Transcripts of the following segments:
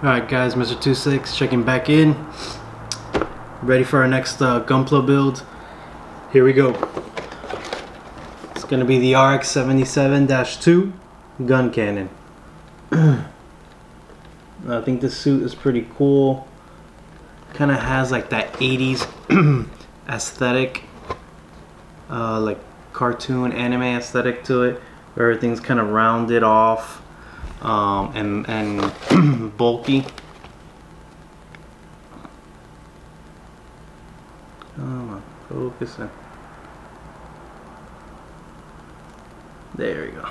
Alright guys, MR.TwoSix checking back in. Ready for our next Gunpla build. Here we go. It's going to be the RX-77-2 gun cannon. I think this suit is pretty cool. Kind of has like that 80s aesthetic, like cartoon anime aesthetic to it, where everything's kind of rounded off and bulky. Come on, focus in. There we go.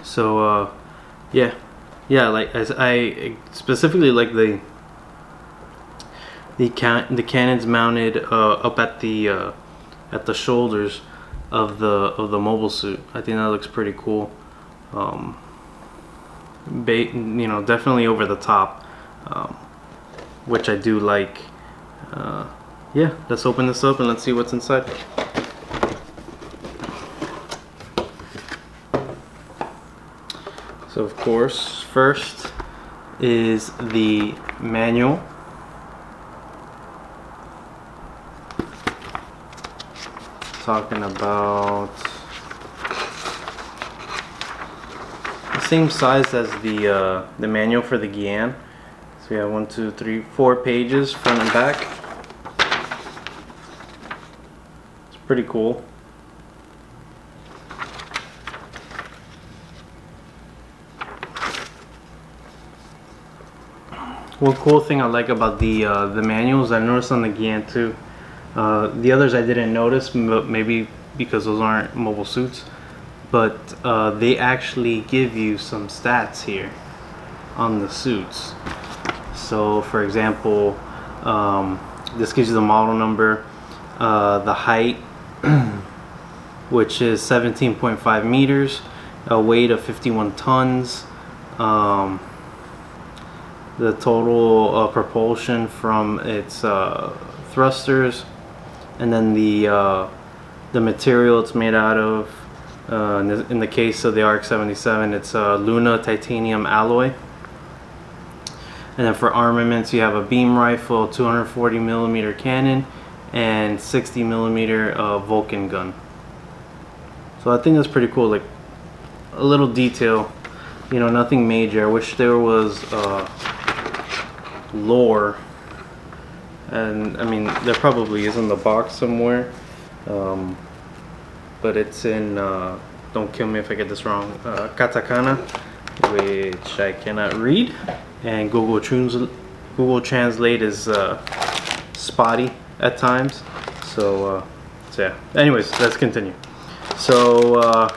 So yeah, like as I specifically like the cannons mounted up at the shoulders of the mobile suit. I think that looks pretty cool. You know, definitely over the top, which I do like. Yeah, let's open this up and let's see what's inside. So of course, first is the manual. Talking about the same size as the manual for the GUNCANNON. So we have 1, 2, 3, 4 pages front and back. It's pretty cool. One cool thing I like about the manuals, I noticed on the GUNCANNON too. The others I didn't notice, but maybe because those aren't mobile suits, but they actually give you some stats here on the suits. So for example, this gives you the model number, the height, which is 17.5 meters, a weight of 51 tons, the total propulsion from its thrusters, and then the material it's made out of. In the case of the RX-77, it's Luna titanium alloy. And then for armaments, you have a beam rifle, 240mm cannon, and 60mm Vulcan gun. So I think that's pretty cool. Like a little detail, you know, nothing major. I wish there was lore. And I mean, there probably is in the box somewhere, but it's in, don't kill me if I get this wrong, katakana, which I cannot read, and Google Translate is spotty at times. So yeah. Anyways, let's continue. So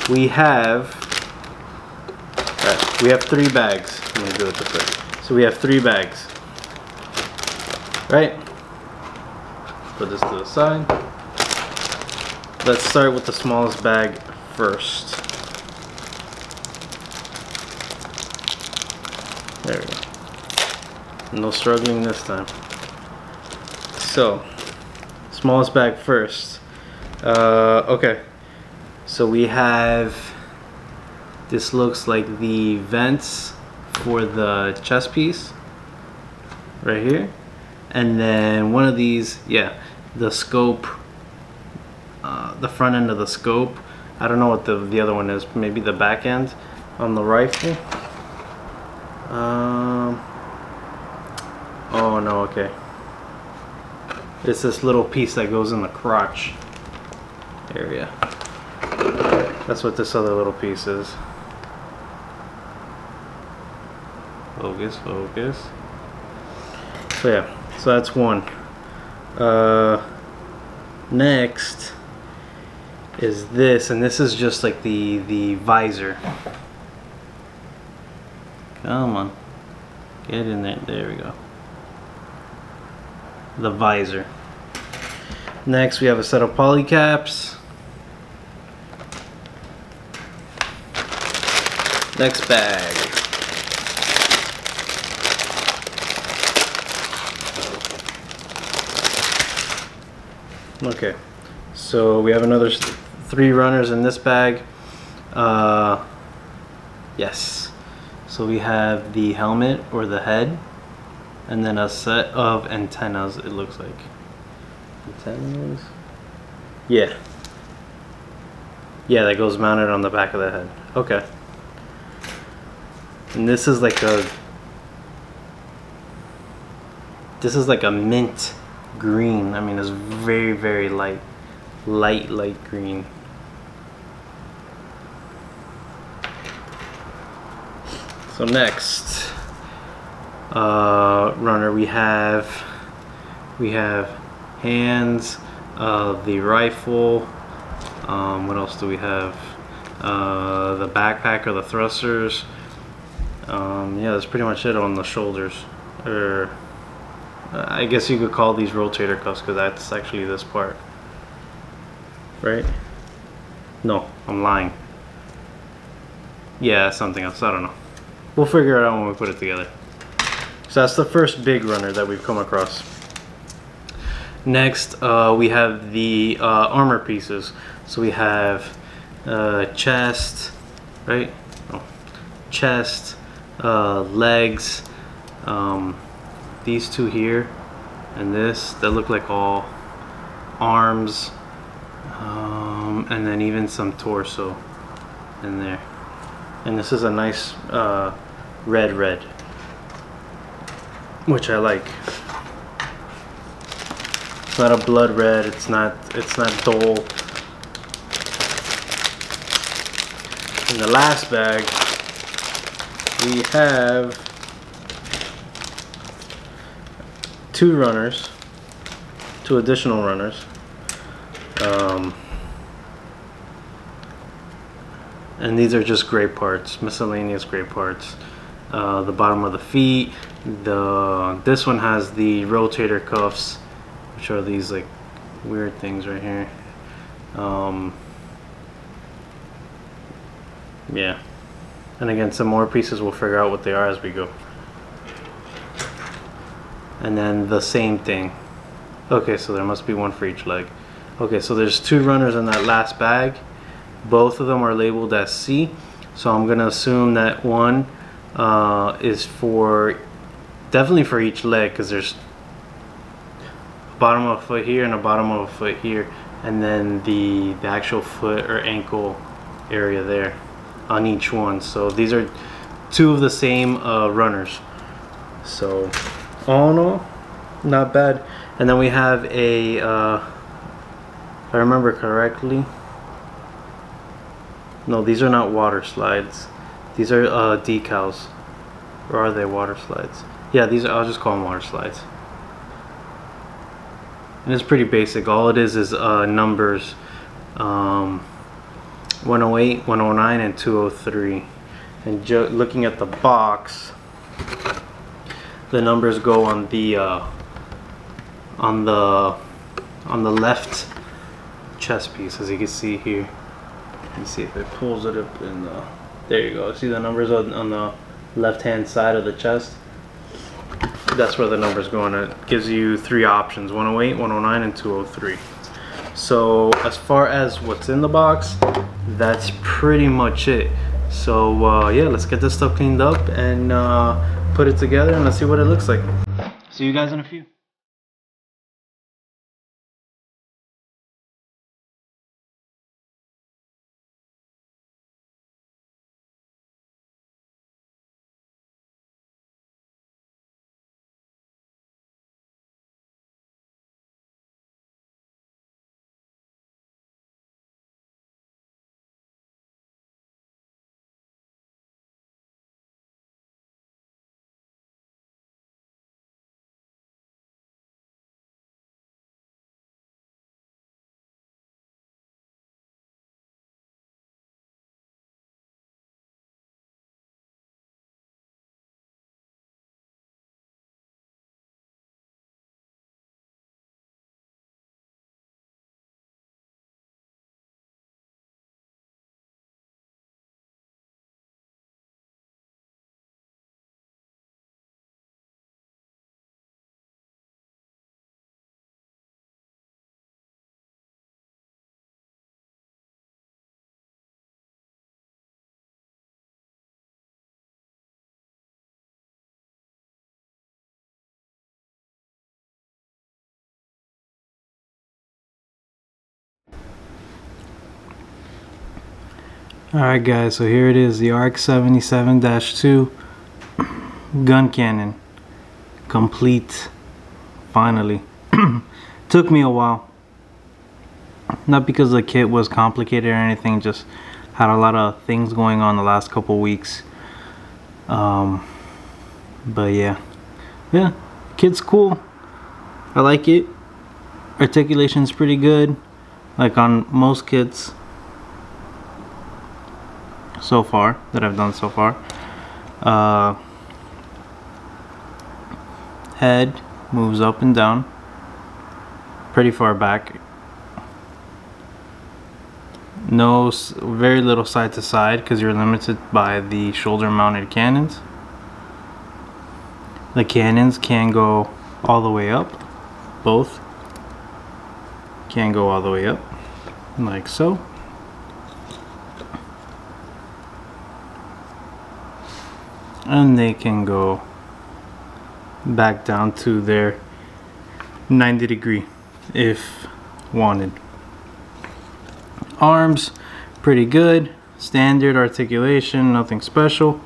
we have 3 bags. Let me do it this way. So we have 3 bags. Right, put this to the side. Let's start with the smallest bag first. There we go. No struggling this time. So, smallest bag first. Okay, so we have, this looks like the vents for the chest piece right here. And then one of these, yeah, the scope, the front end of the scope. I don't know what the other one is, maybe the back end on the rifle. Oh no, okay. It's this little piece that goes in the crotch area. That's what this other little piece is. Focus, focus. So yeah. So that's one. Next is this, and this is just like the visor. Come on, get in there. There we go. The visor. Next, we have a set of poly caps. Next bag. Okay, so we have another 3 runners in this bag. Yes, So So we have the helmet or the head, and then a set of antennas, it looks like. Antennas? Yeah. Yeah, that goes mounted on the back of the head. Okay. And this is like a mint green. I mean, it's very, very light green. So next runner, we have hands, the rifle. What else do we have? The backpack or the thrusters. Yeah, that's pretty much it on the shoulders. Or I guess you could call these rotator cuffs, because that's actually this part, right? No, I'm lying. Yeah, something else. I don't know. We'll figure it out when we put it together. So that's the first big runner that we've come across. Next, we have the armor pieces. So we have chest, right? Oh. Chest, legs, these two here, and this, that look like all arms, and then even some torso in there. And this is a nice red, which I like. It's not a blood red. It's not dull. In the last bag, we have two additional runners. And these are just gray parts, miscellaneous gray parts. The bottom of the feet. This one has the rotator cuffs, which are these like weird things right here. Yeah. And again, some more pieces, we'll figure out what they are as we go. And then the same thing. Okay, so there must be one for each leg. Okay, so there's two runners in that last bag. Both of them are labeled as C. So I'm gonna assume that one is definitely for each leg, because there's a bottom of a foot here and a bottom of a foot here, and then the actual foot or ankle area there on each one. So these are two of the same runners. So all in all, not bad. And then we have a, if I remember correctly, no, these are not water slides. These are decals. Or are they water slides? Yeah, these are, I'll just call them water slides. And it's pretty basic. All it is numbers, 108, 109, and 203. And looking at the box, the numbers go on the left chest piece, as you can see here. Let me see if it pulls it up in the, there you go. See the numbers on the left hand side of the chest? That's where the numbers go, and it gives you three options: 108, 109, and 203. So as far as what's in the box, that's pretty much it. So yeah, let's get this stuff cleaned up and put it together, and let's see what it looks like. See you guys in a few. Alright guys, so here it is, the RX-77-2 gun cannon. Complete. Finally. Took me a while. Not because the kit was complicated or anything, just had a lot of things going on the last couple weeks. But yeah, kit's cool. I like it. Articulation's pretty good, like on most kits so far that I've done so far. Head moves up and down pretty far back. No, very little side to side because you're limited by the shoulder mounted cannons. The cannons can go all the way up. Both can go all the way up like so. And they can go back down to their 90 degree if wanted. Arms, pretty good. Standard articulation, nothing special.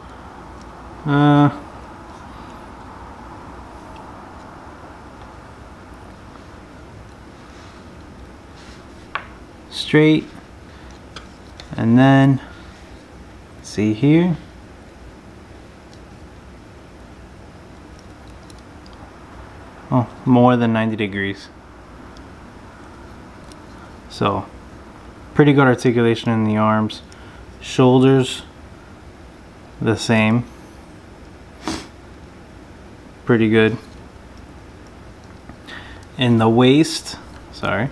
Straight. And then, see here. Oh, more than 90 degrees. So, pretty good articulation in the arms. Shoulders, the same. Pretty good. In the waist, sorry.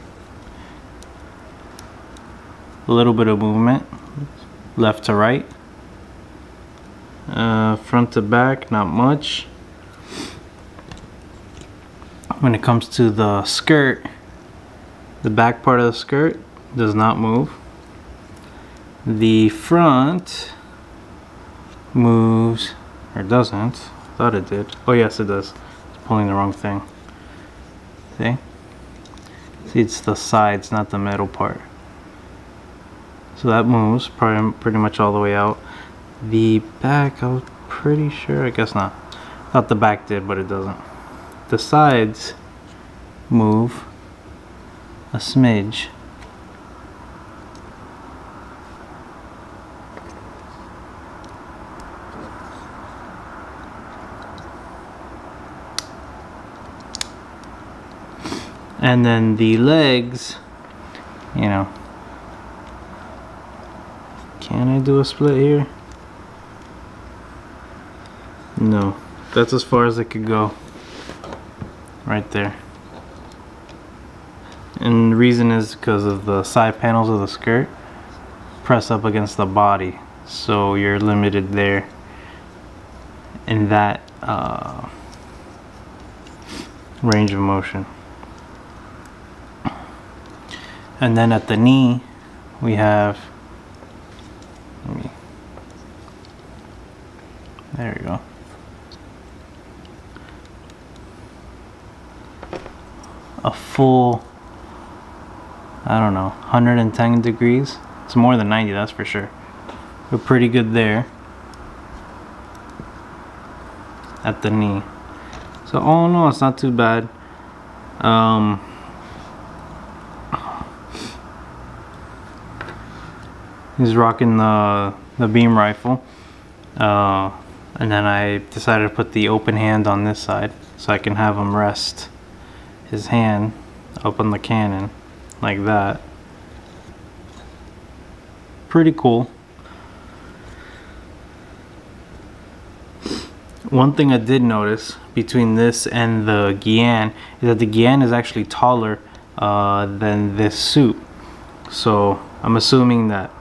A little bit of movement, left to right. Front to back, not much. When it comes to the skirt, the back part of the skirt does not move. The front moves, or doesn't. Thought it did. Oh yes, it does. It's pulling the wrong thing. See? See, it's the sides, not the middle part. So that moves pretty much all the way out. The back, I was pretty sure, I guess not. Thought the back did, but it doesn't. The sides move a smidge. And then the legs, you know, can I do a split here? No, that's as far as it could go. Right there. And the reason is because of the side panels of the skirt press up against the body, so you're limited there in that range of motion. And then at the knee we have, there we go. A full, I don't know, 110 degrees. It's more than 90, that's for sure. But pretty good there at the knee. So all in all, it's not too bad. He's rocking the beam rifle, and then I decided to put the open hand on this side so I can have him rest his hand up on the cannon like that. Pretty cool. One thing I did notice between this and the Guyan is that the Guyan is actually taller than this suit. So I'm assuming that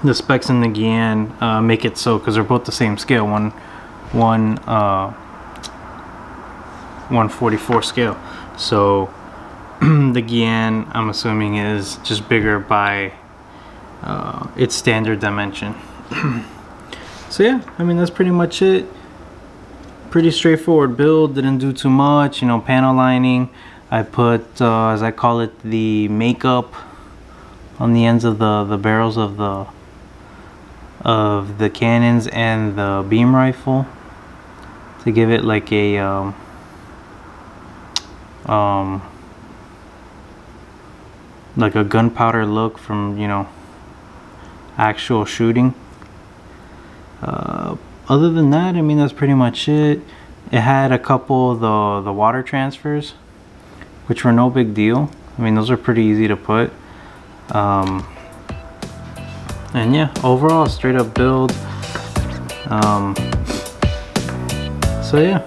the specs in the Guyan make it so, because they're both the same scale, 144 scale. So the Guyan, I'm assuming, is just bigger by its standard dimension. So yeah, I mean, that's pretty much it. Pretty straightforward build, didn't do too much, you know. Panel lining, I put as I call it, the makeup on the ends of the barrels of the of the cannons and the beam rifle to give it like a like a gunpowder look from, you know, actual shooting. Other than that, I mean, that's pretty much it. It had a couple of the water transfers, which were no big deal. I mean, those are pretty easy to put. And yeah, overall straight up build. So yeah.